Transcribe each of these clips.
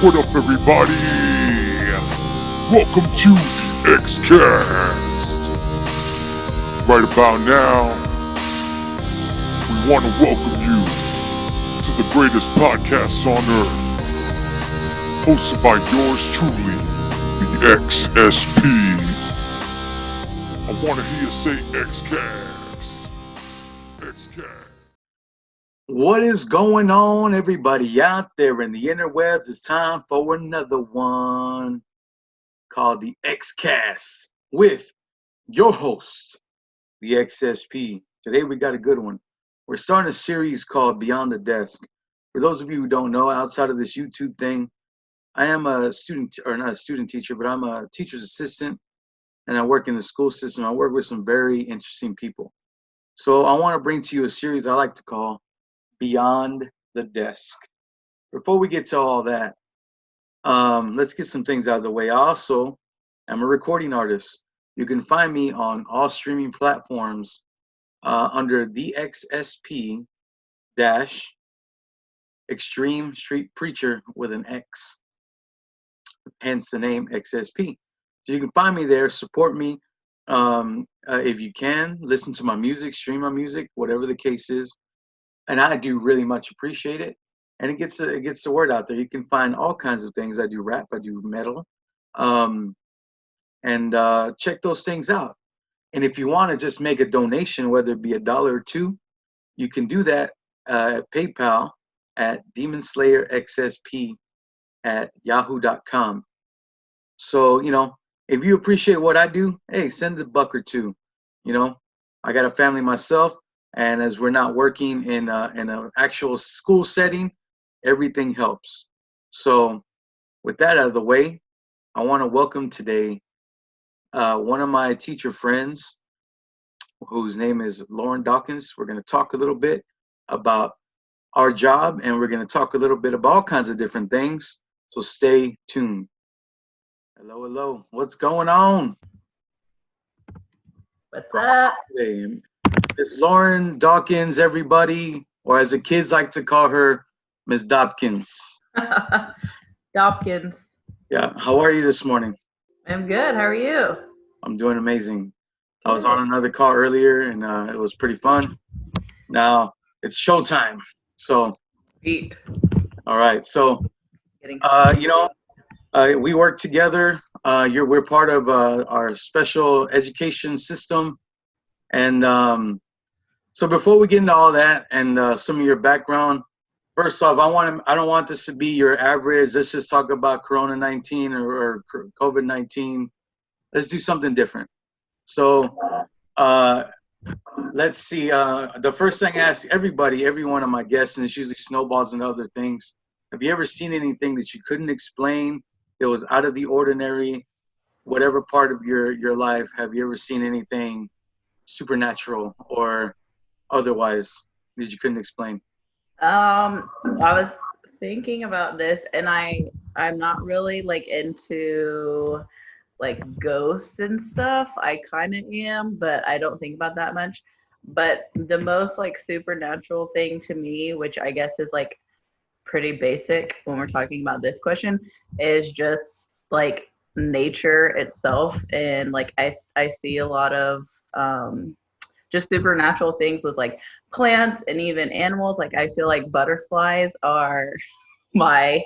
What up, everybody? Welcome to the Xcast. Right about now, we want to welcome you to the greatest podcast on earth, hosted by yours truly, the XSP. I want to hear you say Xcast. Xcast. What is going on, everybody out there in the interwebs? It's time for another one called the Xcast with your host, the XSP. Today we got a good one. We're starting a series called Beyond the Desk. For those of you who don't know, outside of this YouTube thing, I am a student, or not a student teacher, but I'm a teacher's assistant, and I work in the school system. I work with some very interesting people. So I want to bring to you a series I like to call Beyond the Desk. Before we get to all that, let's get some things out of the way. I also am a recording artist. You can find me on all streaming platforms under the XSP dash Extreme Street Preacher with an X, hence the name XSP. So you can find me there, support me if you can, listen to my music, stream my music, whatever the case is. And I do really much appreciate it. And it gets the word out there. You can find all kinds of things. I do rap, I do metal, and check those things out. And if you want to just make a donation, whether it be $1 or $2, you can do that at PayPal at DemonSlayerXSP@yahoo.com. So if you appreciate what I do, hey, send a buck or two. I got a family myself. And as we're not working in an actual school setting, everything helps. So with that out of the way, I want to welcome today one of my teacher friends, whose name is Lauren Dawkins. We're going to talk a little bit about our job, and we're going to talk a little bit about all kinds of different things. So stay tuned. Hello, hello. What's going on? What's up? Hey, it's Lauren Dawkins, everybody, or as the kids like to call her, Miss Dopkins. Dawkins. Yeah, how are you this morning? I'm good. How are you? I'm doing amazing. I was on another call earlier, and it was pretty fun. Now it's showtime. So, Eat. all right. So, we work together. We're part of our special education system, and so before we get into all that and some of your background, first off, I don't want this to be your average. Let's just talk about Corona-19 or COVID-19. Let's do something different. So let's see. The first thing I ask every one of my guests, and it's usually snowballs and other things. Have you ever seen anything that you couldn't explain that was out of the ordinary? Whatever part of your life, have you ever seen anything supernatural or otherwise that you couldn't explain? I was thinking about this, and I'm not really like into like ghosts and stuff. I kind of am, but I don't think about that much. But the most like supernatural thing to me, which I guess is like pretty basic when we're talking about this question, is just like nature itself. And like I see a lot of just supernatural things with like plants and even animals. Like I feel like butterflies are my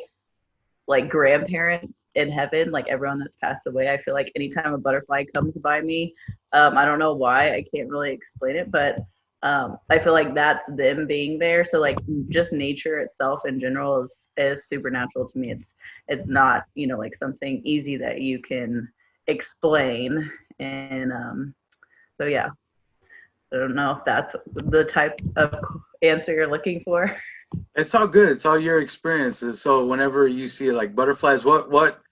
like grandparents in heaven. Like everyone that's passed away, I feel like anytime a butterfly comes by me, I don't know why, I can't really explain it, but I feel like that's them being there. So like just nature itself in general is supernatural to me. It's not like something easy that you can explain. And so yeah, I don't know if that's the type of answer you're looking for. It's all good. It's all your experiences. So whenever you see like butterflies, what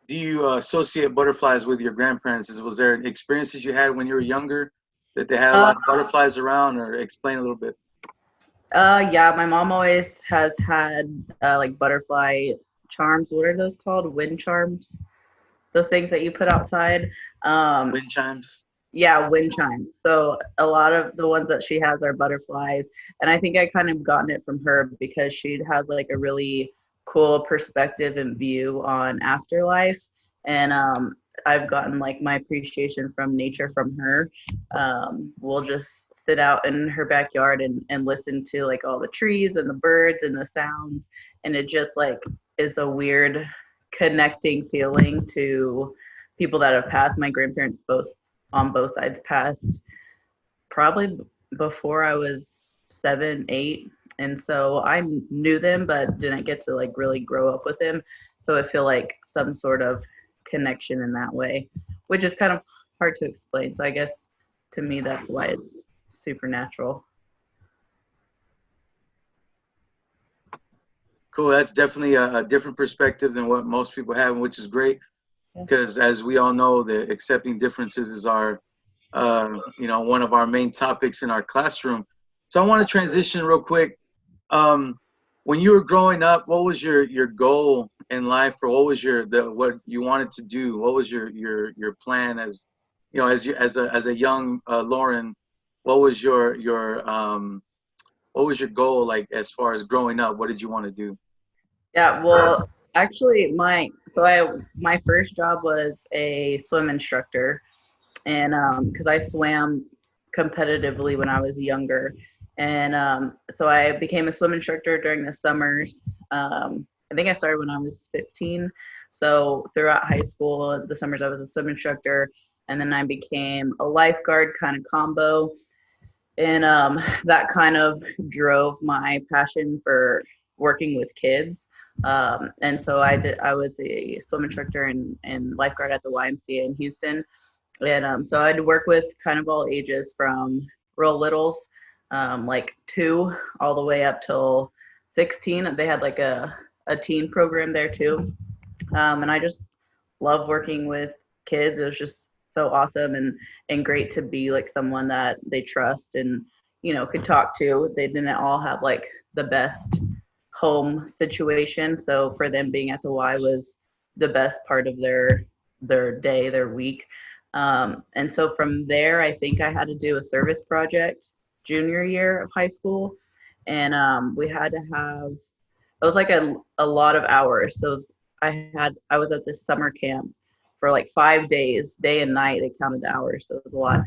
do you associate butterflies with your grandparents? Was there experiences you had when you were younger that they had a lot of butterflies around, or explain a little bit? Yeah, my mom always has had like butterfly charms. What are those called? Wind charms? Those things that you put outside. Wind chimes. Yeah, wind chimes. So a lot of the ones that she has are butterflies. And I think I kind of gotten it from her because she has like a really cool perspective and view on afterlife. And I've gotten like my appreciation from nature from her. We'll just sit out in her backyard and listen to like all the trees and the birds and the sounds. And it just like is a weird connecting feeling to people that have passed. My grandparents both on both sides passed probably before I was 7, 8. And so I knew them, but didn't get to like really grow up with them. So I feel like some sort of connection in that way, which is kind of hard to explain. So I guess to me, that's why it's supernatural. Cool. That's definitely a different perspective than what most people have, which is great. Because as we all know, the accepting differences is our, one of our main topics in our classroom. So I want to transition real quick. When you were growing up, what was your goal in life, or what was what you wanted to do? What was your plan as a young Lauren? What was your goal, like, as far as growing up? What did you want to do? Yeah, well, actually, my first job was a swim instructor, and because I swam competitively when I was younger, and so I became a swim instructor during the summers. I think I started when I was 15. So throughout high school, the summers I was a swim instructor, and then I became a lifeguard kind of combo, and that kind of drove my passion for working with kids. And so I was a swim instructor and lifeguard at the YMCA in Houston. And so I'd work with kind of all ages from real littles, like 2 all the way up till 16. They had like a teen program there too. And I just love working with kids. It was just so awesome and great to be like someone that they trust and, could talk to. They didn't all have like the best home situation. So for them, being at the Y was the best part of their day, their week. And so from there, I think I had to do a service project junior year of high school. And we had to have, it was like a lot of hours. So I was at this summer camp for like 5 days, day and night. They counted the hours, so it was a lot.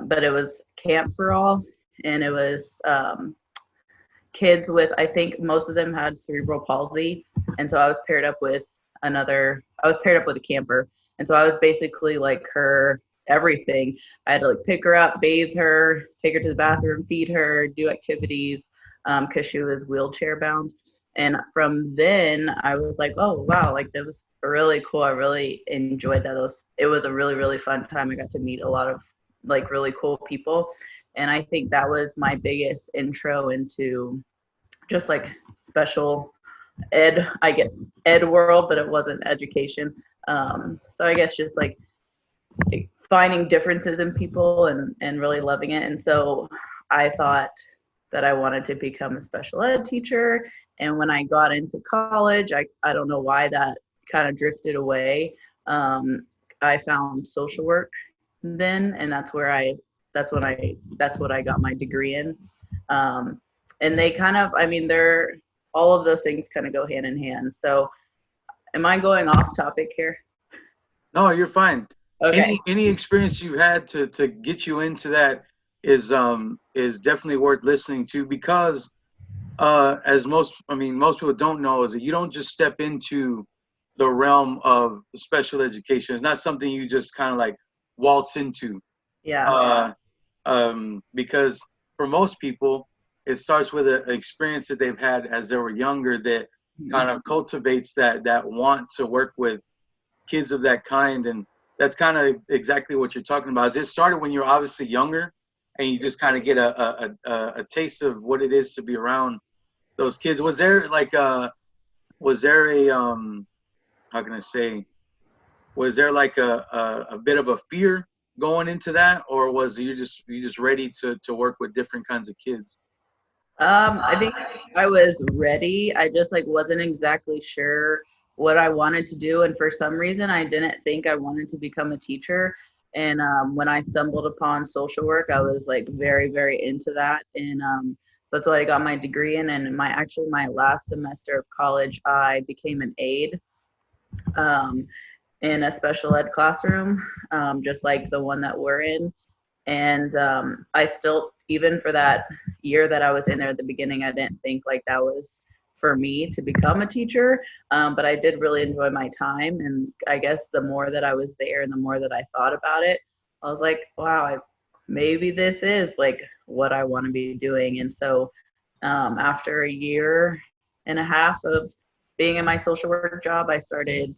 But it was Camp for All, and it was kids with, I think most of them had cerebral palsy. And so I was paired up with a camper. And so I was basically like her everything. I had to like pick her up, bathe her, take her to the bathroom, feed her, do activities, because she was wheelchair bound. And from then I was like, oh wow, like that was really cool. I really enjoyed that. It was a really, really fun time. I got to meet a lot of like really cool people. And I think that was my biggest intro into just like special ed. I get ed world, but it wasn't education. So I guess just like finding differences in people and really loving it. And so I thought that I wanted to become a special ed teacher. And when I got into college, I don't know why that kind of drifted away. I found social work then, and that's what I got my degree in. And they kind of, all of those things kind of go hand in hand. So am I going off topic here? No, you're fine. Okay. Any experience you had to get you into that is definitely worth listening to, because as most people don't know, is that you don't just step into the realm of special education. It's not something you just kind of like waltz into. Yeah. Because for most people, it starts with an experience that they've had as they were younger that kind of cultivates that want to work with kids of that kind. And that's kind of exactly what you're talking about. Is it started when you're obviously younger and you just kind of get a taste of what it is to be around those kids? Was there a bit of a fear going into that, or was you just ready to work with different kinds of kids? I think I was ready. I just like wasn't exactly sure what I wanted to do, and for some reason I didn't think I wanted to become a teacher. And when I stumbled upon social work, I was like very, very into that. And so that's what I got my degree in. And my last semester of college, I became an aide in a special ed classroom, just like the one that we're in. And I still, even for that year that I was in there at the beginning, I didn't think like that was for me to become a teacher. But I did really enjoy my time. And I guess the more that I was there and the more that I thought about it, I was like, wow, maybe this is like what I want to be doing. And so after a year and a half of being in my social work job, I started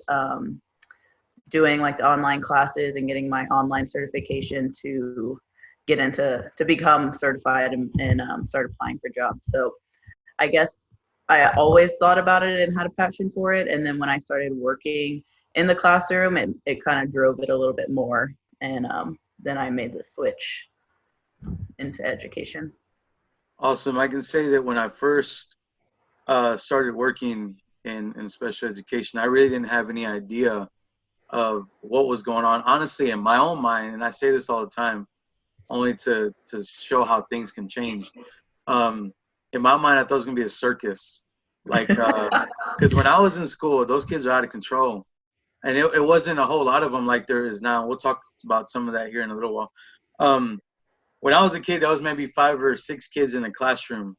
doing like the online classes and getting my online certification to get into to become certified and start applying for jobs. So I guess I always thought about it and had a passion for it. And then when I started working in the classroom, it kind of drove it a little bit more. And then I made the switch into education. Awesome. I can say that when I first started working in special education, I really didn't have any idea of what was going on. Honestly, in my own mind, and I say this all the time, only to show how things can change. In my mind, I thought it was gonna be a circus, like because when I was in school, those kids are out of control, and it wasn't a whole lot of them like there is now. We'll talk about some of that here in a little while. When I was a kid, there was maybe 5 or 6 kids in a classroom.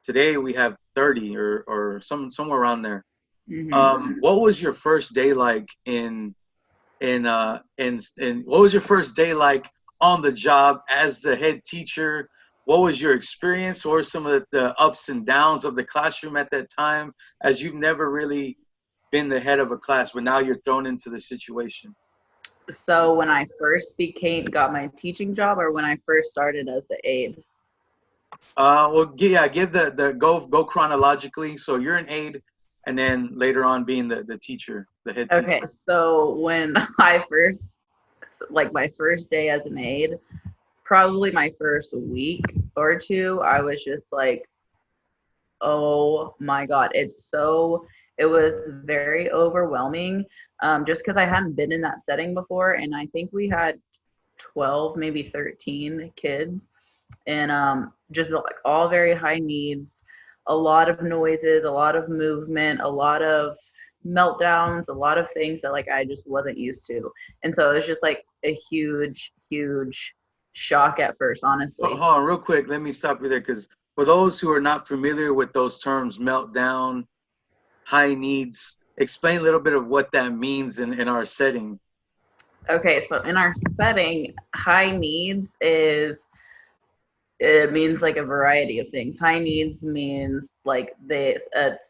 Today we have 30 or somewhere around there. Mm-hmm. What was your first day like in what was your first day like on the job as the head teacher? What was your experience? What were some of the ups and downs of the classroom at that time, as you've never really been the head of a class, but now you're thrown into the situation? So when I first got my teaching job, or when I first started as the aide? Well, yeah, give the go chronologically. So you're an aide, and then later on being the teacher, the head teacher. Okay, so when I first, like my first day as an aide, probably my first week or two, I was just like, oh my God, it was very overwhelming, just because I hadn't been in that setting before. And I think we had 12, maybe 13 kids, and just like all very high needs, a lot of noises, a lot of movement, a lot of meltdowns, a lot of things that like I just wasn't used to. And so it was just like a huge shock at first, honestly. Hold on real quick, let me stop you there, because for those who are not familiar with those terms, meltdown, high needs, explain a little bit of what that means in our setting. Okay, so in our setting, high needs it means like a variety of things. High needs means like they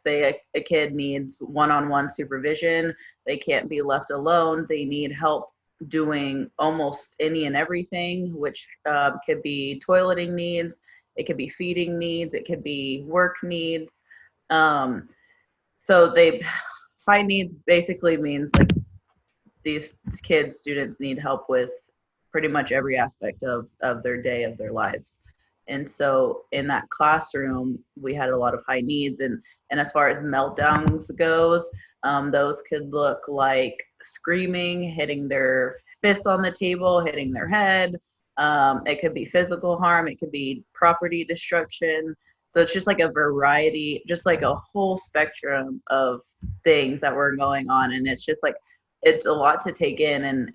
say a kid needs one-on-one supervision. They can't be left alone. They need help doing almost any and everything, which could be toileting needs. It could be feeding needs. It could be work needs. So high needs basically means like these students need help with pretty much every aspect of their day, of their lives. And so in that classroom, we had a lot of high needs. And as far as meltdowns goes, those could look like screaming, hitting their fists on the table, hitting their head. It could be physical harm. It could be property destruction. So it's just like a variety, just like a whole spectrum of things that were going on. And it's just like, it's a lot to take in. And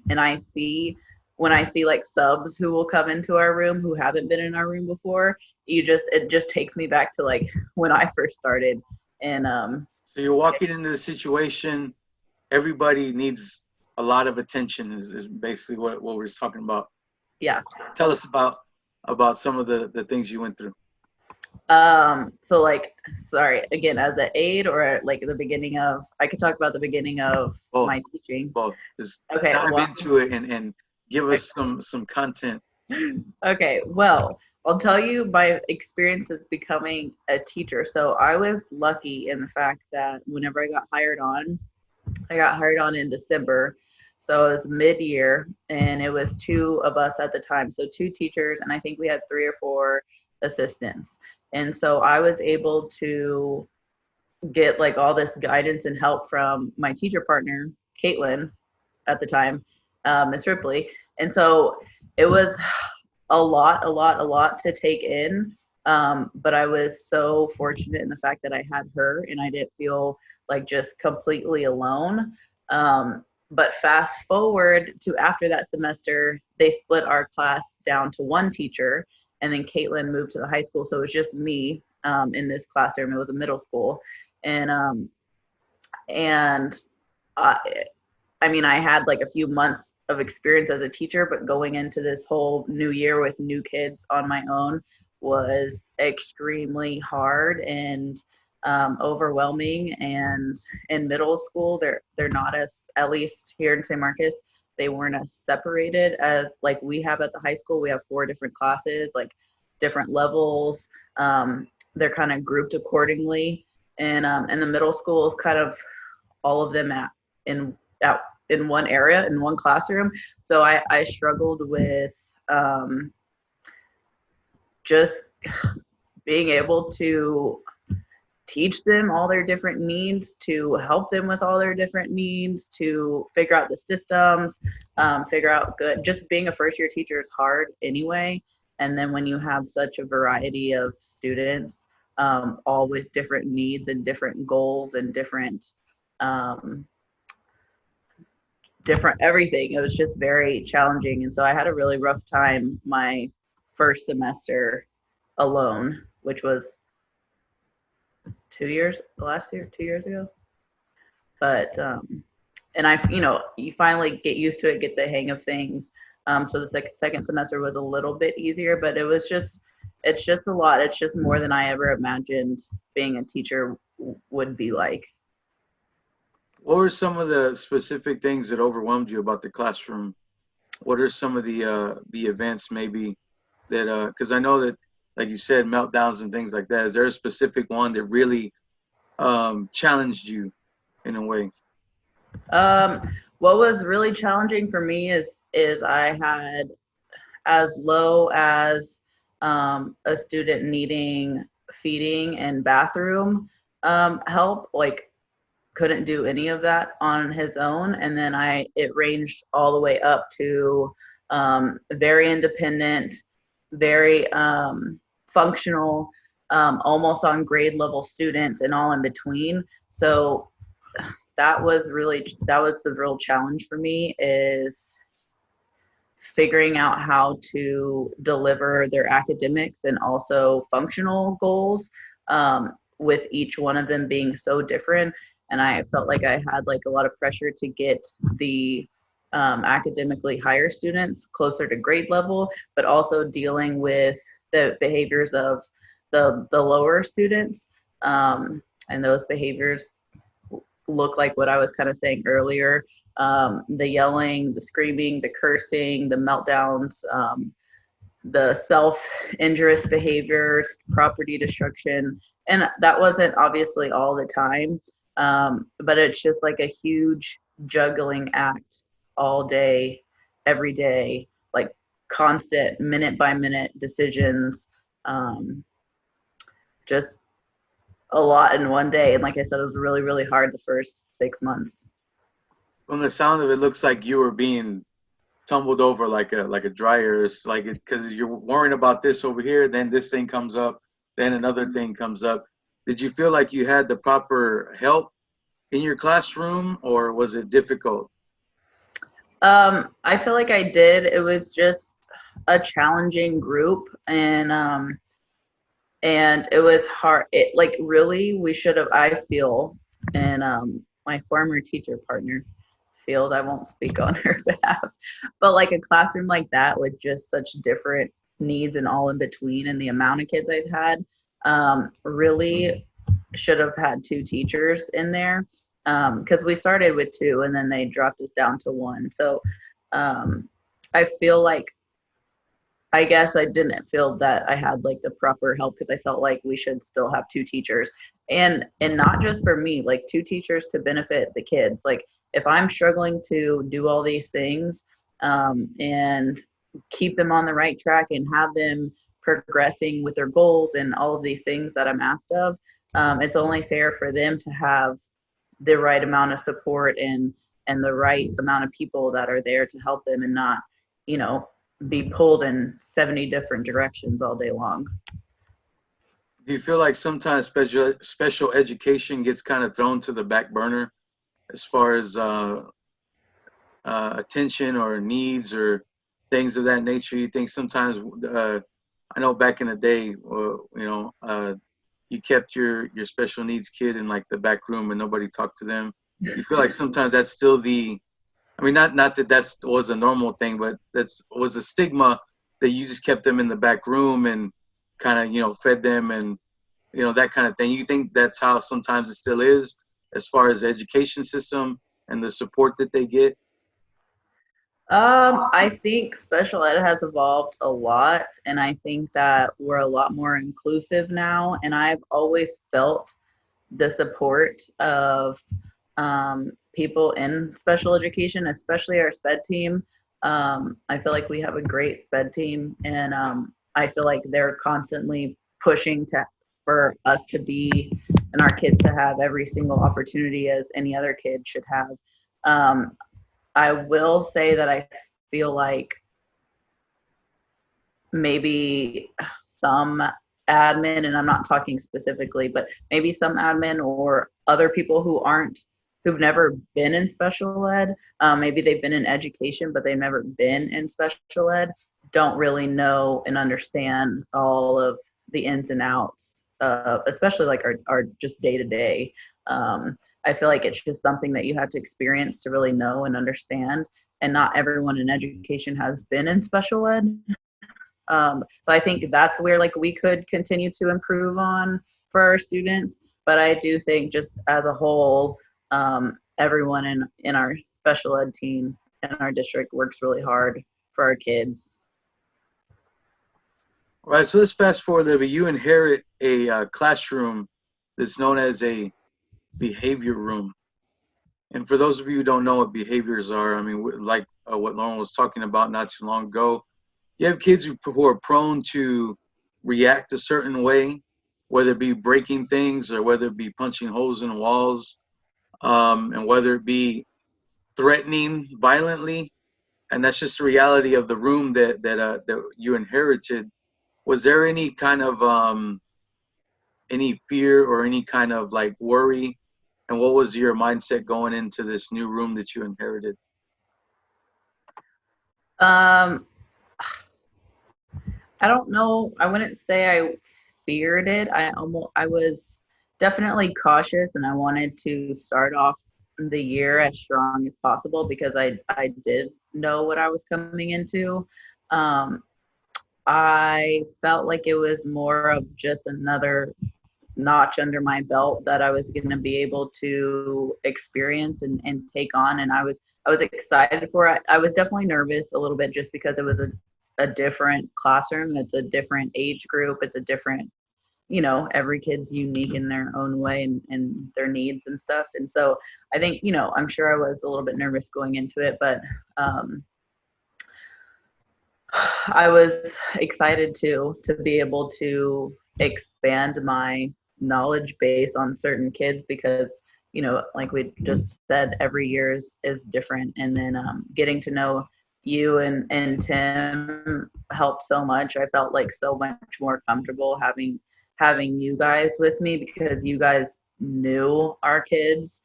when I see like subs who will come into our room who haven't been in our room before, it just takes me back to like when I first started. And so you're walking into the situation, everybody needs a lot of attention is basically what we're talking about. Yeah. Tell us about some of the things you went through. So like, sorry, again, as an aide or like the beginning of, I could talk about the beginning of Both. my teaching. Both. Just Okay, dive into it and give us some content. Okay, well, I'll tell you my experience as becoming a teacher. So I was lucky in the fact that whenever I got hired on in December. So it was mid-year, and it was 2 of us at the time. So 2 teachers, and I think we had 3 or 4 assistants. And so I was able to get like all this guidance and help from my teacher partner, Caitlin, at the time, Miss Ripley. And so it was a lot to take in. But I was so fortunate in the fact that I had her and I didn't feel like just completely alone. But fast forward to after that semester, they split our class down to one teacher, and then Caitlin moved to the high school. So it was just me in this classroom. It was a middle school. And and I, I mean, I had like a few months of experience as a teacher, but going into this whole new year with new kids on my own was extremely hard and overwhelming. And in middle school, they're not as, at least here in San Marcos, they weren't as separated as like we have at the high school. We have 4 different classes, like different levels. They're kind of grouped accordingly. And the middle school is kind of all of them in in one area, in one classroom. So I struggled with just being able to teach them all their different needs, to help them with all their different needs, to figure out the systems, figure out good. Just being a first year teacher is hard anyway. And then when you have such a variety of students, all with different needs and different goals and different everything, it was just very challenging. And so I had a really rough time my first semester alone, which was 2 years ago. But and you finally get used to it, get the hang of things. So the second semester was a little bit easier, but it's just a lot. It's just more than I ever imagined being a teacher would be like. What were some of the specific things that overwhelmed you about the classroom? What are some of the events maybe that, because I know that, like you said, meltdowns and things like that. Is there a specific one that really challenged you in a way? What was really challenging for me is I had as low as a student needing feeding and bathroom help, like couldn't do any of that on his own. And then it ranged all the way up to very independent, very functional, almost on grade level students and all in between. So that was the real challenge for me, is figuring out how to deliver their academics and also functional goals, with each one of them being so different. And I felt like I had like a lot of pressure to get the academically higher students closer to grade level, but also dealing with the behaviors of the lower students. And those behaviors look like what I was kind of saying earlier. The yelling, the screaming, the cursing, the meltdowns, the self-injurious behaviors, property destruction. And that wasn't obviously all the time, but it's just like a huge juggling act all day, every day, like constant minute by minute decisions, just a lot in one day. And like I said, it was really, really hard the first 6 months. From the sound of it, looks like you were being tumbled over like a dryer. It's like, because you're worrying about this over here, then this thing comes up, then another thing comes up. Did you feel like you had the proper help in your classroom, or was it difficult? I feel like I did. It was just a challenging group, and it was hard. It like really, we should have. I feel, and my former teacher partner feels. I won't speak on her behalf, but like a classroom like that with just such different needs and all in between, and the amount of kids I've had, really should have had 2 teachers in there, because we started with 2 and then they dropped us down to 1. So I feel like, I guess I didn't feel that I had like the proper help, because I felt like we should still have 2 teachers, and not just for me, like 2 teachers to benefit the kids. Like if I'm struggling to do all these things, and keep them on the right track and have them progressing with their goals and all of these things that I'm asked of, it's only fair for them to have the right amount of support and the right amount of people that are there to help them, and not, be pulled in 70 different directions all day long. Do you feel like sometimes special education gets kind of thrown to the back burner as far as attention or needs or things of that nature? You think sometimes, I know back in the day, you kept your special needs kid in like the back room and nobody talked to them. You feel like sometimes that's still I mean, not that was a normal thing, but was a stigma that you just kept them in the back room and kind of, fed them and, that kind of thing. You think that's how sometimes it still is as far as the education system and the support that they get? I think special ed has evolved a lot, and I think that we're a lot more inclusive now. And I've always felt the support of people in special education, especially our SPED team. I feel like we have a great SPED team, and I feel like they're constantly pushing for us to be and our kids to have every single opportunity as any other kid should have. I will say that I feel like maybe some admin, and I'm not talking specifically, but maybe some admin or other people who've never been in special ed, maybe they've been in education, but they've never been in special ed, don't really know and understand all of the ins and outs, especially like our just day to day. I feel like it's just something that you have to experience to really know and understand. And not everyone in education has been in special ed. So I think that's where like we could continue to improve on for our students. But I do think just as a whole, everyone in our special ed team in our district works really hard for our kids. All right, so let's fast forward a little bit. You inherit a classroom that's known as a behavior room. And for those of you who don't know what behaviors are, I mean, like what Lauren was talking about not too long ago, you have kids who are prone to react a certain way, whether it be breaking things or whether it be punching holes in walls, and whether it be threatening violently. And that's just the reality of the room that you inherited. Was there any kind of any fear or any kind of like worry? And what was your mindset going into this new room that you inherited? Um, I don't know. I wouldn't say I feared it. I was definitely cautious, and I wanted to start off the year as strong as possible because I did know what I was coming into. Um, I felt like it was more of just another notch under my belt that I was going to be able to experience and take on. And I was excited for it. I was definitely nervous a little bit just because it was a different classroom. It's a different age group. It's a different, every kid's unique in their own way and their needs and stuff. And so I think, I'm sure I was a little bit nervous going into it, but I was excited to be able to expand my knowledge base on certain kids because like we just said, every year is different, and then getting to know you and Tim helped so much. I felt like so much more comfortable having you guys with me because you guys knew our kids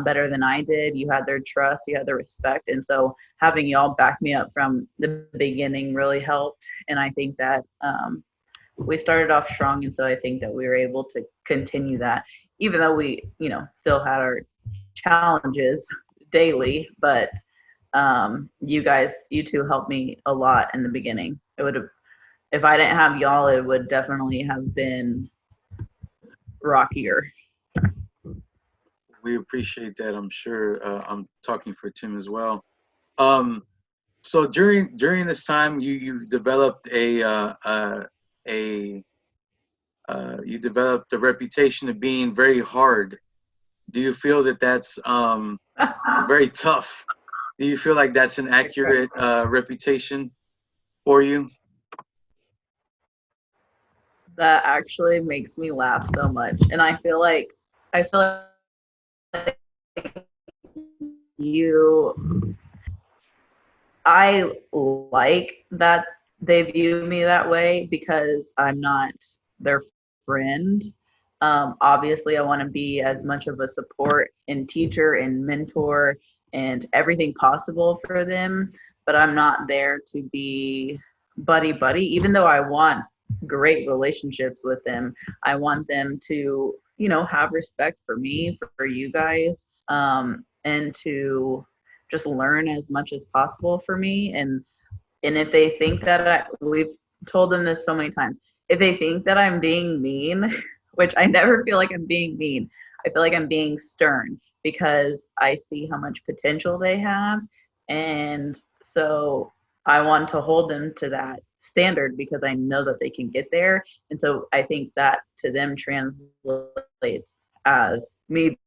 better than I did. You had their trust, you had their respect, and so having y'all back me up from the beginning really helped. And I think that we started off strong, and so I think that we were able to continue that, even though we, still had our challenges daily. But you two helped me a lot in the beginning. It would have, if I didn't have y'all, it would definitely have been rockier. We appreciate that. I'm sure. I'm talking for Tim as well. So during this time, you developed you developed a reputation of being very hard. Do you feel that that's very tough? Do you feel like that's an accurate reputation for you? That actually makes me laugh so much, and I feel like you I like that they view me that way because I'm not their friend. Obviously, I want to be as much of a support and teacher and mentor and everything possible for them, but I'm not there to be buddy buddy, even though I want great relationships with them. I want them to, have respect for me, for you guys, and to just learn as much as possible for me. And if they think that we've told them this so many times, if they think that I'm being mean, which I never feel like I'm being mean, I feel like I'm being stern because I see how much potential they have. And so I want to hold them to that standard because I know that they can get there. And so I think that to them translates as me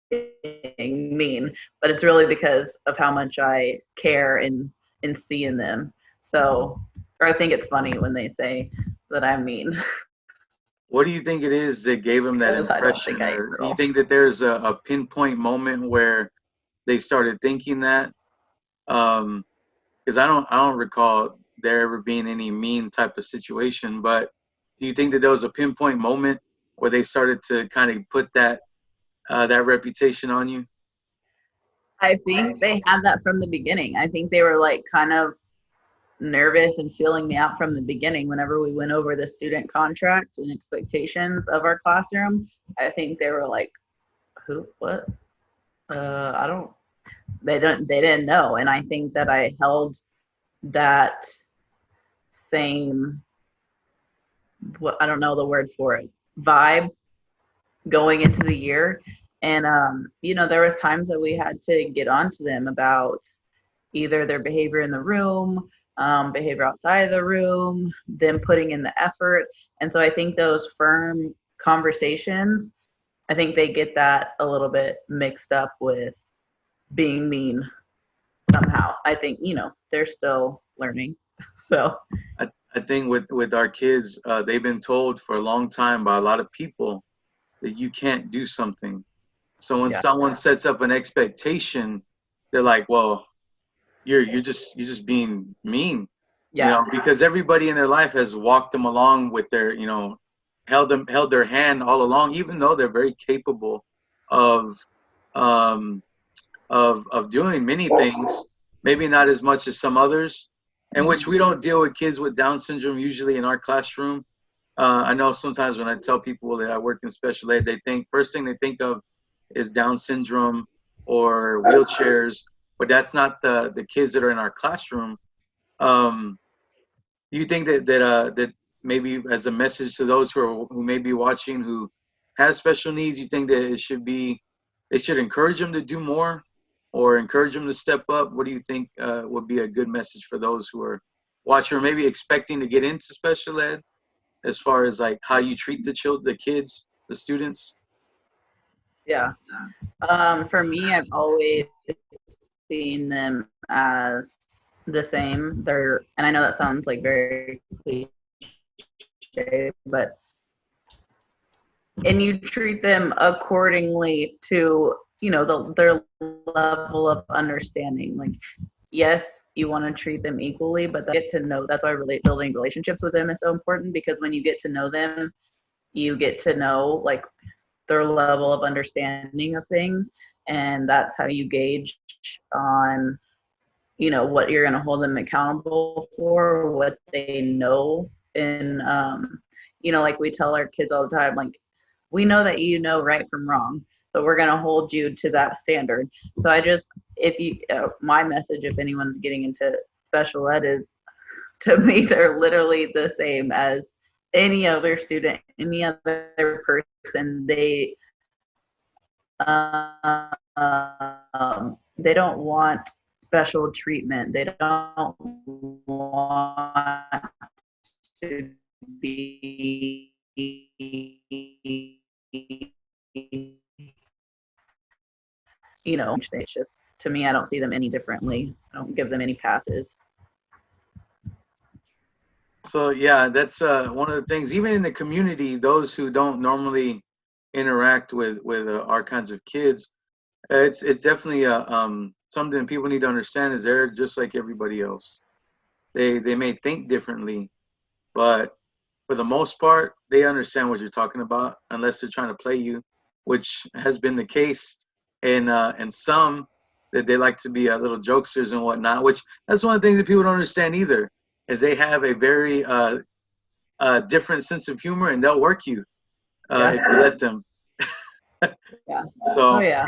being mean, but it's really because of how much I care and see in them. So, or I think it's funny when they say that I'm mean. What do you think it is that gave them that impression? Or do you think that there's a pinpoint moment where they started thinking that? Because I don't recall there ever being any mean type of situation. But do you think that there was a pinpoint moment where they started to kind of put that that reputation on you? I think they had that from the beginning. I think they were like kind of nervous and feeling me out from the beginning whenever we went over the student contract and expectations of our classroom. I think they were like, who, what? I don't, they didn't know. And I think that I held that same, what, I don't know the word for it, vibe going into the year. And, there was times that we had to get onto them about either their behavior in the room, behavior outside of the room, them putting in the effort. And so I think those firm conversations, I think they get that a little bit mixed up with being mean somehow. I think, they're still learning. So I think with our kids, they've been told for a long time by a lot of people that you can't do something. So when someone sets up an expectation, they're like, well, you're just being mean, because everybody in their life has walked them along with their, held their hand all along, even though they're very capable of doing many things, maybe not as much as some others, in which we don't deal with kids with Down syndrome usually in our classroom. I know sometimes when I tell people that I work in special ed, first thing they think of is Down syndrome or wheelchairs, but that's not the kids that are in our classroom. Do you think that maybe as a message to those who may be watching who have special needs, you think that they should encourage them to do more or encourage them to step up? What do you think would be a good message for those who are watching or maybe expecting to get into special ed, as far as like how you treat the kids, the students? Yeah. For me, I've always seen them as the same. And I know that sounds like very cliche, and you treat them accordingly to, their level of understanding. Like, yes, you want to treat them equally, but get to know, that's why building relationships with them is so important, because when you get to know them, you get to know like their level of understanding of things, and that's how you gauge on what you're going to hold them accountable for, what they know. And like we tell our kids all the time, like, we know that you know right from wrong, so we're going to hold you to that standard. So my message, if anyone's getting into special ed, is to me they're literally the same as any other student, any other person. They don't want special treatment. They don't want to be it's just, to me, I don't see them any differently. I don't give them any passes. So yeah, that's one of the things. Even in the community, those who don't normally interact with our kinds of kids, it's definitely something people need to understand is they're just like everybody else. They may think differently, but for the most part, they understand what you're talking about unless they're trying to play you, which has been the case in some that they like to be little jokesters and whatnot. Which that's one of the things that people don't understand either, is they have a very different sense of humor and they'll work you if you let them. Yeah. So. Oh yeah.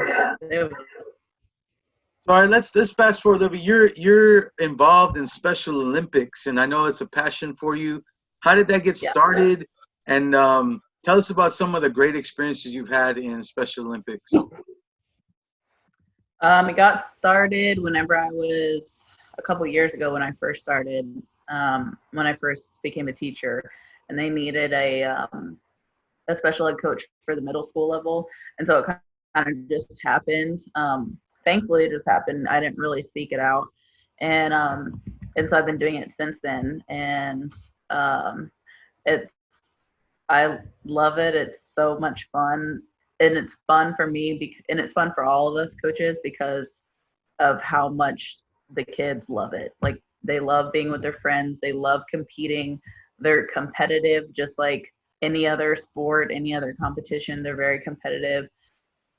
All right, let's fast forward a little bit. You're involved in Special Olympics, and I know it's a passion for you. How did that get started? And tell us about some of the great experiences you've had in Special Olympics. It got started whenever I was a couple years ago when I first started, when I first became a teacher, and they needed a special ed coach for the middle school level, and so it kind of just happened. Thankfully, it just happened. I didn't really seek it out, and so I've been doing it since then, and it's I love it. It's so much fun, and it's fun for me, and it's fun for all of us coaches because of how much the kids love it. Like they love being with their friends. They love competing. They're competitive, just like any other sport, any other competition. They're very competitive.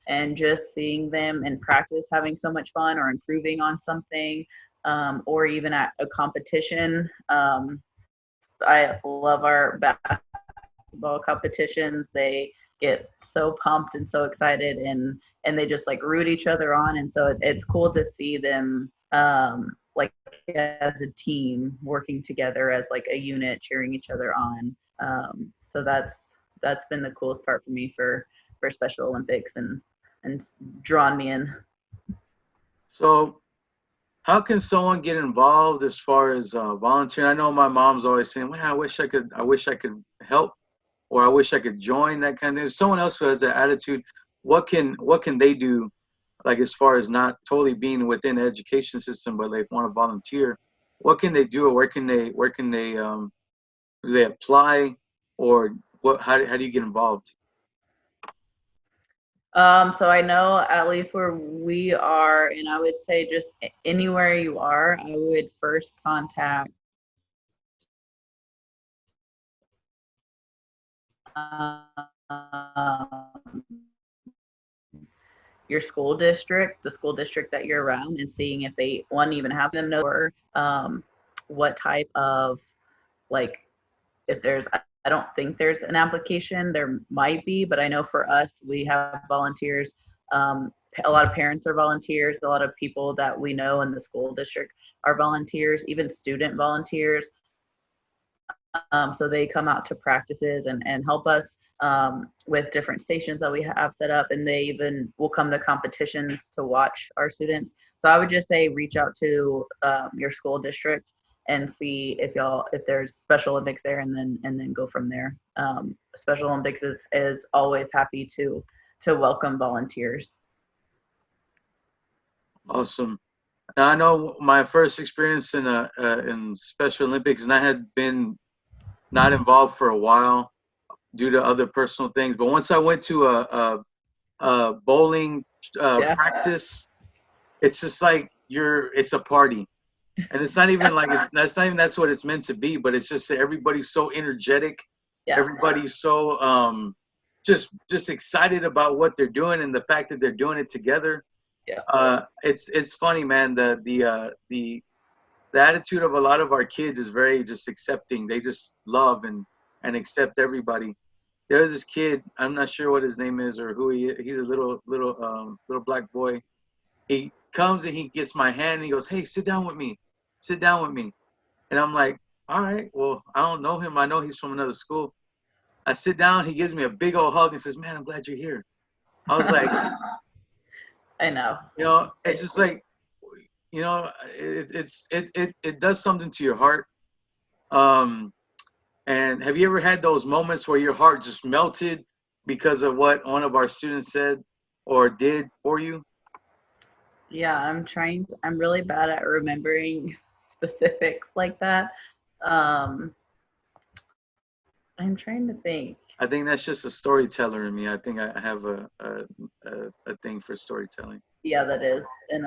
And just seeing them in practice having so much fun or improving on something, or even at a competition. I love our basketball competitions. They get so pumped and so excited, and they just like root each other on. And so it's cool to see them like as a team working together as like a unit, cheering each other on. So that's been the coolest part for me for Special Olympics and drawn me in. So, how can someone get involved as far as volunteering? I know my mom's always saying, "Man, I wish I could help, or I wish I could join that kind of thing." Someone else who has that attitude, what can they do, like as far as not totally being within the education system, but they want to volunteer? What can they do, or where can they do they apply, or what? How do you get involved? So I know at least where we are, and I would say just anywhere you are, I would first contact your school district, the school district that you're around, and seeing if they even have them know what type of like if there's I don't think there's an application. There might be, but I know for us, we have volunteers. A lot of parents are volunteers. A lot of people that we know in the school district are volunteers, even student volunteers. So they come out to practices and help us with different stations that we have set up, and they even will come to competitions to watch our students. So I would just say reach out to your school district and see if there's Special Olympics there, and then go from there. Special Olympics is always happy to welcome volunteers. Awesome. Now I know my first experience in Special Olympics, and I had been not involved for a while due to other personal things. But once I went to a bowling practice, it's just like it's a party. And it's not even like that's what it's meant to be, but it's just that everybody's so energetic. Yeah. Everybody's so just excited about what they're doing, and the fact that they're doing it together. Yeah. It's funny, man. The attitude of a lot of our kids is very just accepting. They just love and accept everybody. There's this kid, I'm not sure what his name is or who he is. He's a little black boy. He comes and he gets my hand and he goes, "Hey, sit down with me. Sit down with me." And I'm like, "All right, well, I don't know him. I know he's from another school." I sit down, he gives me a big old hug and says, "Man, I'm glad you're here." I was like, I know. You know, it's just like, you know, it does something to your heart. And have you ever had those moments where your heart just melted because of what one of our students said or did for you? Yeah, I'm really bad at remembering specifics like that. I'm trying to think. I think that's just a storyteller in me. I think I have a thing for storytelling. Yeah, that is. And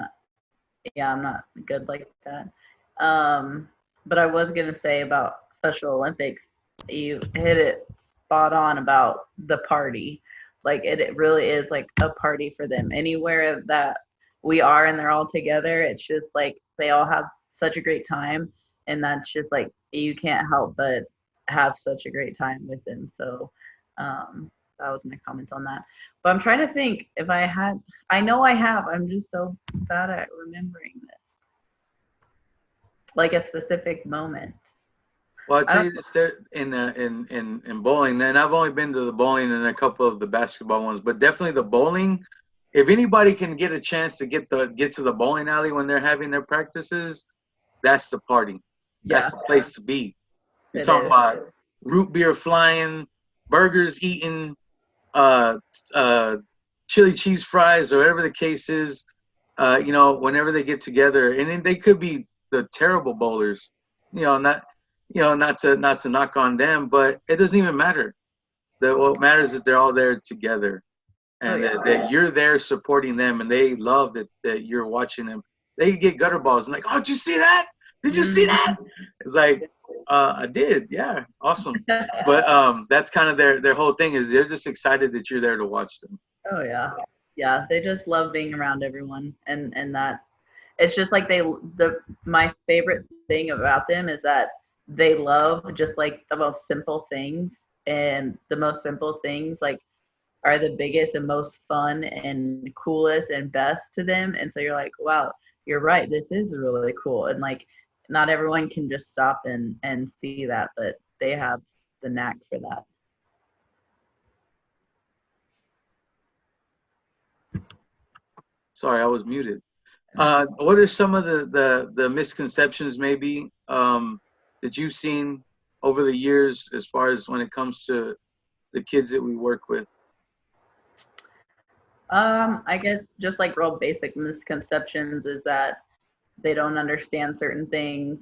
yeah, I'm not good like that. But I was going to say about Special Olympics, you hit it spot on about the party. Like it really is like a party for them. Anywhere that we are and they're all together, it's just like they all have such a great time, and that's just like you can't help but have such a great time with them. So that was my comment on that. But I'm trying to think if I had. I know I have. I'm just so bad at remembering this. Like a specific moment. Well, I'll tell you this: there in bowling, and I've only been to the bowling and a couple of the basketball ones, but definitely the bowling. If anybody can get a chance to get to the bowling alley when they're having their practices, that's the party. That's the place to be. You're talking about root beer flying, burgers eaten, chili cheese fries, or whatever the case is. Whenever they get together, and then they could be the terrible bowlers. Not to knock on them, but it doesn't even matter. What matters is they're all there together, and that you're there supporting them, and they love that you're watching them. They get gutter balls and like, oh, did you see that? Did you see that? It's like, I did, yeah, awesome. But that's kind of their whole thing is they're just excited that you're there to watch them. Oh yeah, they just love being around everyone, and that it's just like my favorite thing about them is that they love just like the most simple things, and the most simple things like are the biggest and most fun and coolest and best to them. And so you're like, wow, you're right, this is really cool. And like not everyone can just stop and see that, but they have the knack for that. Sorry, I was muted. What are some of the misconceptions maybe that you've seen over the years as far as when it comes to the kids that we work with? I guess just like real basic misconceptions is that they don't understand certain things.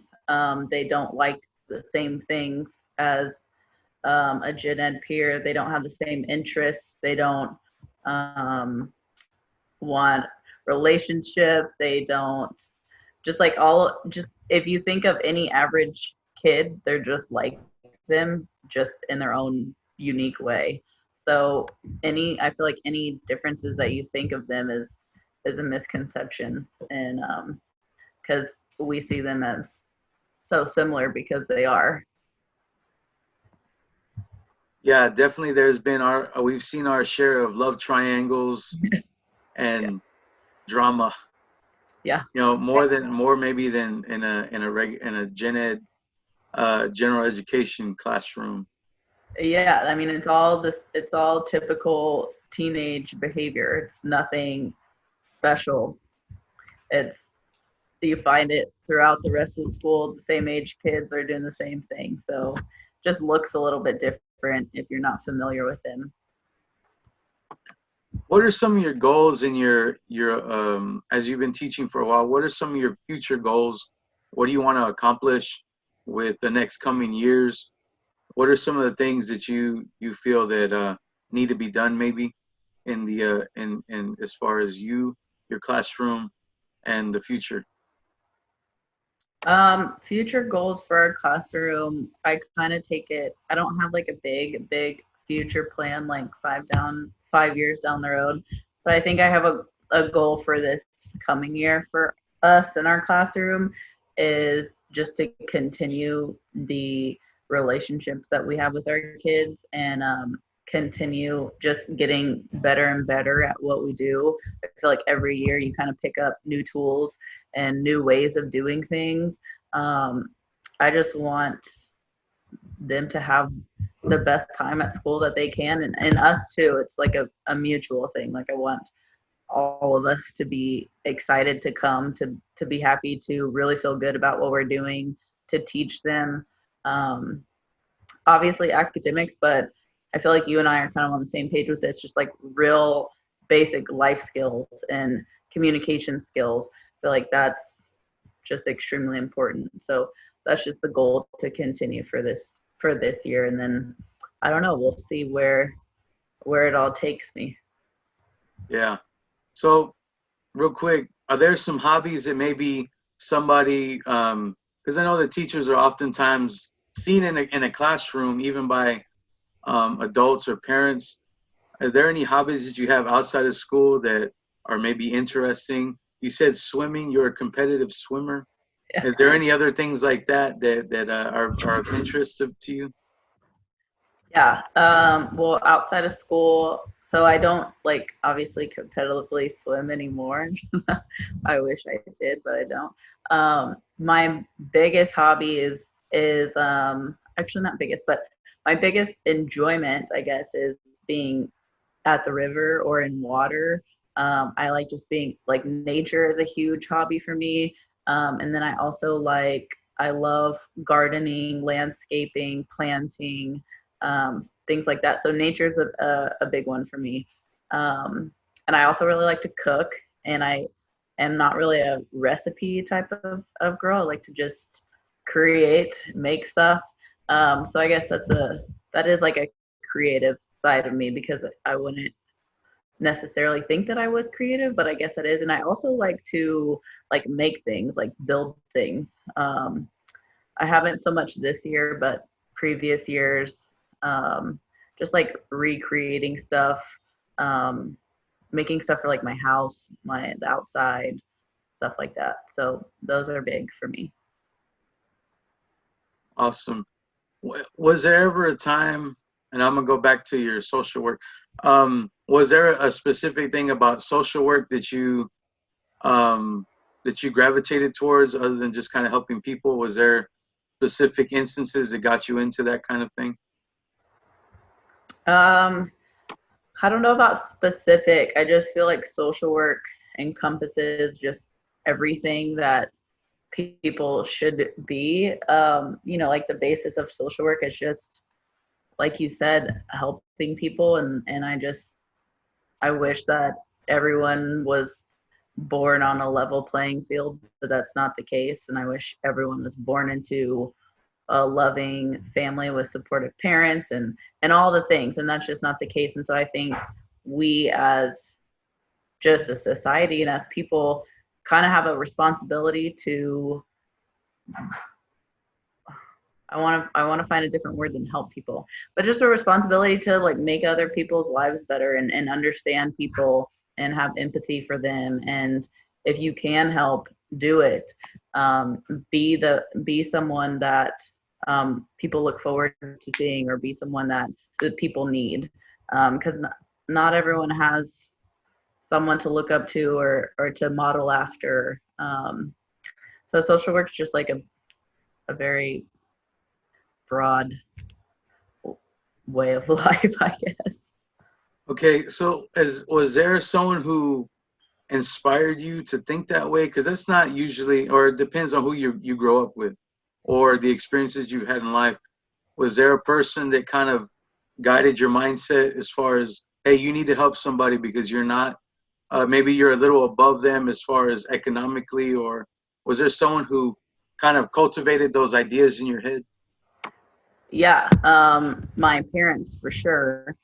They don't like the same things as a gen ed peer. They don't have the same interests. They don't want relationships. They don't just like just if you think of any average kid, they're just like them, just in their own unique way. So I feel like any differences that you think of them is a misconception, and because we see them as so similar because they are. Yeah, definitely. We've seen our share of love triangles and drama. Yeah. More maybe than in a gen ed general education classroom. Yeah, I mean it's all typical teenage behavior. It's nothing special. You find it throughout the rest of the school. The same age kids are doing the same thing. So just looks a little bit different if you're not familiar with them. What are some of your goals in your as you've been teaching for a while? What are some of your future goals? What do you want to accomplish with the next coming years? What are some of the things that you feel that need to be done maybe in the in as far as your classroom and the future? Future goals for our classroom, I kind of take it, I don't have like a big future plan like 5 years down the road, but I think I have a goal for this coming year for us in our classroom is just to continue the relationships that we have with our kids, and continue just getting better and better at what we do. I feel like every year you kind of pick up new tools and new ways of doing things. I just want them to have the best time at school that they can, and us too. It's like a mutual thing. Like I want all of us to be excited to come, to be happy, to really feel good about what we're doing, to teach them obviously academics, but I feel like you and I are kind of on the same page with this, just like real basic life skills and communication skills. I feel like that's just extremely important. So that's just the goal to continue for this year. And then I don't know, we'll see where it all takes me. Yeah. So real quick, are there some hobbies that maybe somebody, because I know that teachers are oftentimes seen in a classroom, even by adults or parents, are there any hobbies that you have outside of school that are maybe interesting? You said swimming. You're a competitive swimmer. Yeah. Is there any other things like that are of interest to you? Yeah. Well, outside of school, so I don't like obviously competitively swim anymore. I wish I did, but I don't. My biggest hobby is actually not biggest, but my biggest enjoyment, I guess, is being at the river or in water. I like just being like nature is a huge hobby for me. And then I love gardening, landscaping, planting, things like that. So nature's a big one for me. And I also really like to cook, and I am not really a recipe type of girl. I like to just create, make stuff. So I guess that is like a creative side of me, because I wouldn't necessarily think that I was creative, but I guess it is. And I also like to like make things, like build things. I haven't so much this year, but previous years, just like recreating stuff, um, making stuff for like my house, the outside, stuff like that. So those are big for me. Awesome. Was there ever a time, and I'm gonna go back to your social work. Was there a specific thing about social work um, that you gravitated towards, other than just kind of helping people? Was there specific instances that got you into that kind of thing? Um, I don't know about specific. I just feel like social work encompasses just everything that people should be. Like the basis of social work is just, like you said, helping people. And I wish that everyone was born on a level playing field, but that's not the case. And I wish everyone was born into a loving family with supportive parents and all the things, and that's just not the case. And so I think we as just a society and as people kind of have a responsibility to, I want to find a different word than help people, but just a responsibility to like make other people's lives better, and understand people and have empathy for them. And if you can help, do it. Be someone that people look forward to seeing, or be someone that the people need, because not everyone has someone to look up to or to model after. So social work is just like a very broad way of life, I guess. Okay, so was there someone who inspired you to think that way? Because that's not usually, or it depends on who you grow up with, or the experiences you had in life. Was there a person that kind of guided your mindset as far as, hey, you need to help somebody because you're not, maybe you're a little above them as far as economically, or was there someone who kind of cultivated those ideas in your head? Yeah, my parents for sure.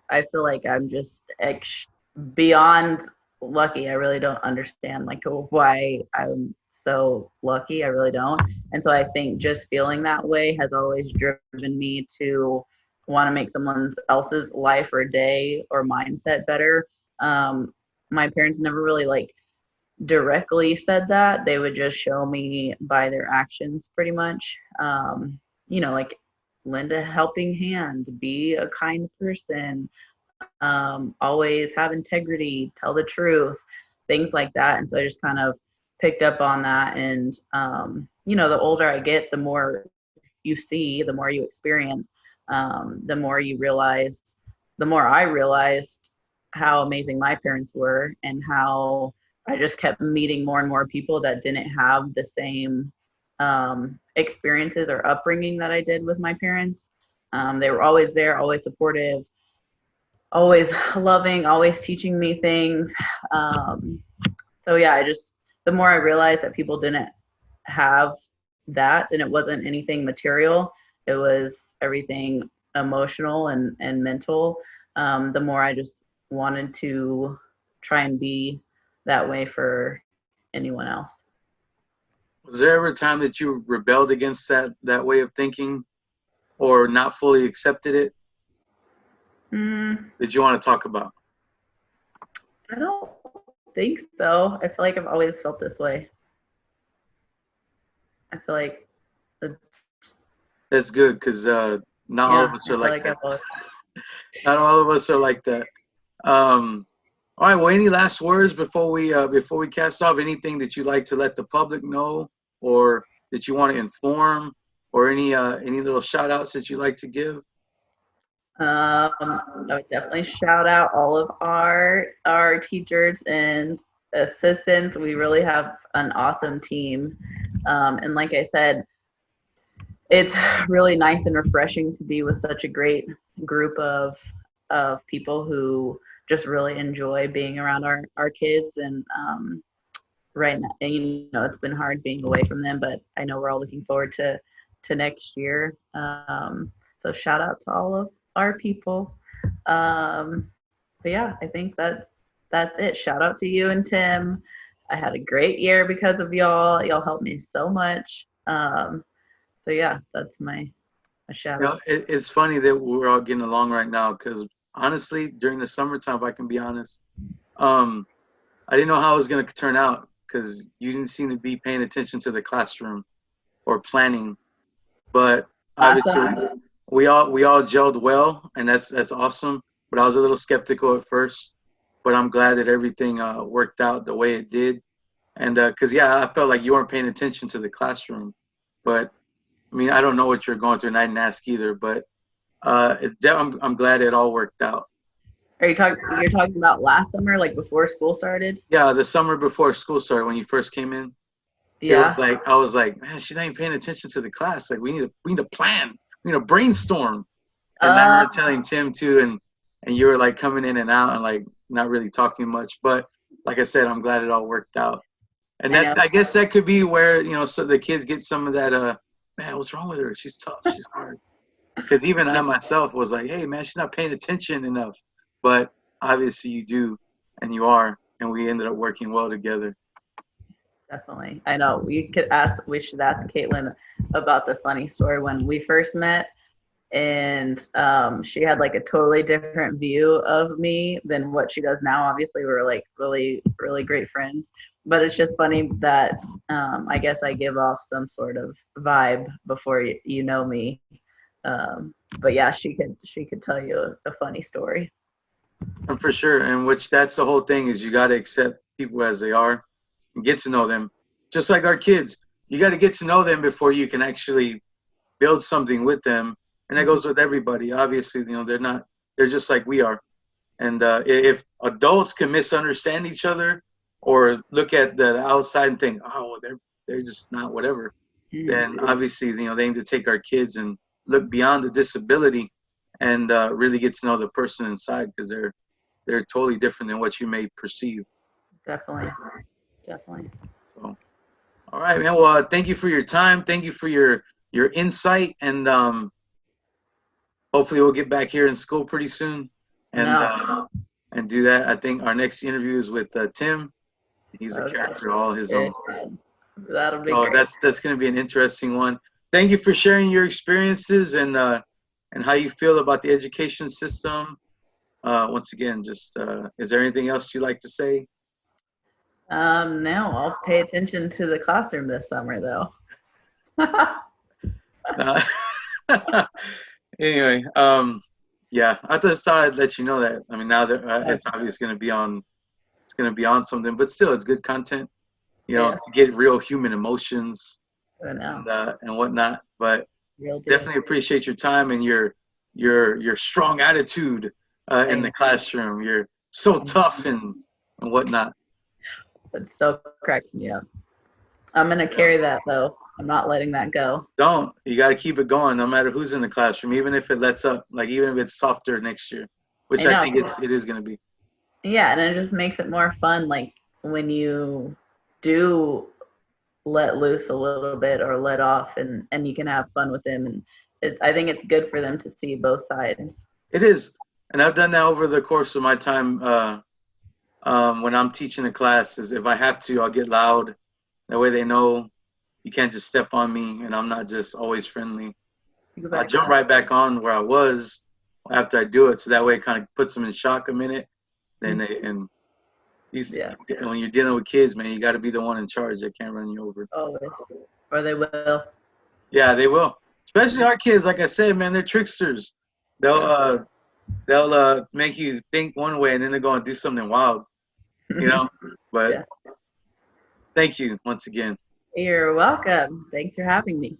I feel like I'm just beyond lucky. I really don't understand like why I'm so lucky. I really don't. And so I think just feeling that way has always driven me to want to make someone else's life or day or mindset better. My parents never really like directly said that. They would just show me by their actions pretty much. Like lend a helping hand, be a kind person, always have integrity, tell the truth, things like that. And so I just kind of picked up on that. And, the older I get, the more you see, the more you experience, the more you realize, the more I realized how amazing my parents were, and how I just kept meeting more and more people that didn't have the same experiences or upbringing that I did with my parents. They were always there, always supportive, always loving, always teaching me things. So yeah, the more I realized that people didn't have that, and it wasn't anything material, it was everything emotional and mental, the more I just wanted to try and be that way for anyone else. Was there ever a time that you rebelled against that way of thinking? or not fully accepted it Mm, that you want to talk about? I don't think so. I feel like I've always felt this way. I feel like, the, That's good, because not all yeah, of us I are feel like like that. I've always. Not all of us are like that. All right. Well, any last words before we cast off? Anything that you'd like to let the public know, or that you want to inform, or any little shout outs that you'd like to give? I would definitely shout out all of our teachers and assistants. We really have an awesome team, and like I said, it's really nice and refreshing to be with such a great group of people who just really enjoy being around our kids. And right now, it's been hard being away from them, but I know we're all looking forward to next year. So shout out to all of our people. But yeah, I think that's it. Shout out to you and Tim. I had a great year because of y'all. Y'all helped me so much. So yeah, that's my shout out. It's funny that we're all getting along right now, because honestly, during the summertime, if I can be honest, I didn't know how it was going to turn out, because you didn't seem to be paying attention to the classroom or planning. But obviously, Awesome. we all gelled well, and that's awesome. But I was a little skeptical at first, but I'm glad that everything worked out the way it did. And because I felt like you weren't paying attention to the classroom. But I mean, I don't know what you're going through, and I didn't ask either. But I'm glad it all worked out. You're talking about last summer, like before school started? Yeah, the summer before school started, when you first came in, it was Yeah. like I was like, man, she's not even paying attention to the class. Like we need to plan, we need to brainstorm. And I Uh, remember telling Tim too, and you were like coming in and out and like not really talking much. But like I said, I'm glad it all worked out. And I know. I guess that could be where, so the kids get some of that man, what's wrong with her? She's tough, she's hard. Because even I myself was like, hey man, she's not paying attention enough. But obviously you do, and you are, and we ended up working well together. Definitely. I know. We should ask Caitlin about the funny story when we first met. And she had like a totally different view of me than what she does now. Obviously, we're like really, really great friends. But it's just funny that I guess I give off some sort of vibe before you know me. But yeah, she could tell you a funny story. And for sure, and which that's the whole thing, is you got to accept people as they are and get to know them. Just like our kids, you got to get to know them before you can actually build something with them. And that goes with everybody. Obviously, they're just like we are. And if adults can misunderstand each other or look at the outside and think, oh, they're just not whatever, then obviously, they need to take our kids and look beyond the disability and really get to know the person inside, because they're totally different than what you may perceive. Definitely. Definitely. So, all right, man. Well, thank you for your time. Thank you for your insight, and hopefully we'll get back here in school pretty soon, and do that. I think our next interview is with Tim. He's a character all his own. That'll be Oh, great. that's going to be an interesting one. Thank you for sharing your experiences and how you feel about the education system. Once again, just is there anything else you'd like to say? No, I'll pay attention to the classroom this summer though. Anyway, yeah, I just thought I'd let you know that. I mean, now that it's obviously going to be on, it's going to be on something, but still, it's good content. To get real human emotions and whatnot. But definitely appreciate your time and your strong attitude in the classroom. You're so tough and whatnot. It still cracks me up. I'm gonna carry that though. I'm not letting that go. Don't. You got to keep it going, no matter who's in the classroom, even if it lets up, like even if it's softer next year, which I think it is going to be. Yeah, and it just makes it more fun, like when you do let loose a little bit or let off, and you can have fun with them, and I think it's good for them to see both sides. It is, and I've done that over the course of my time. When I'm teaching a class, is if I have to, I'll get loud. That way they know you can't just step on me, and I'm not just always friendly. Exactly. I'll jump right back on where I was after I do it, so that way it kind of puts them in shock a minute. Then when you're dealing with kids, man, you got to be the one in charge. They can't run you over. Always, or they will. Yeah, they will. Especially our kids, like I said, man, they're tricksters. They'll make you think one way and then they're going to do something wild, you know. But thank you once again. You're welcome. Thanks for having me.